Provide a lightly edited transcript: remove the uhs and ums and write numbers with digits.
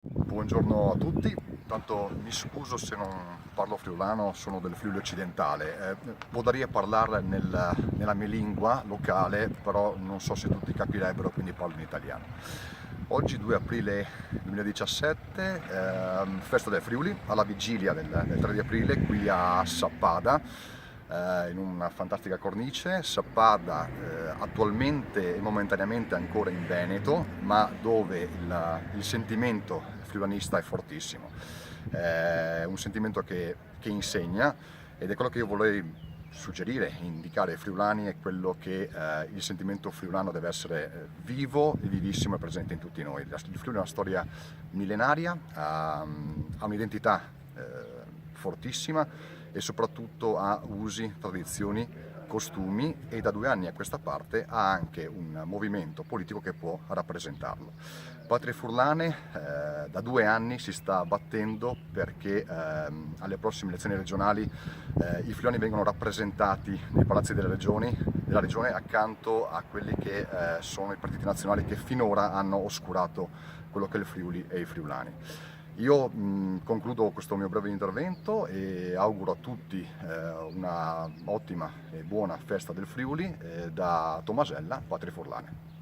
Buongiorno a tutti, tanto mi scuso se non parlo friulano, sono del Friuli occidentale. Potrei parlare nella mia lingua locale, però non so se tutti capirebbero, quindi parlo in italiano. Oggi 2 aprile 2017, festa del Friuli, alla vigilia del 3 di aprile qui a Sappada, in una fantastica cornice. Sappada attualmente e momentaneamente ancora in Veneto, ma dove il sentimento friulanista è fortissimo. È un sentimento che insegna, ed è quello che io vorrei suggerire, indicare ai friulani, è quello che il sentimento friulano deve essere vivo e vivissimo e presente in tutti noi. Il Friuli è una storia millenaria, ha un'identità fortissima e soprattutto ha usi, tradizioni, costumi, e da 2 anni a questa parte ha anche un movimento politico che può rappresentarlo. Patrie Furlane da 2 anni si sta battendo perché alle prossime elezioni regionali i friulani vengono rappresentati nei palazzi della regione accanto a quelli che sono i partiti nazionali che finora hanno oscurato quello che è il Friuli e i friulani. Io concludo questo mio breve intervento e auguro a tutti una ottima e buona festa del Friuli da Tomasella, Patrie Furlane.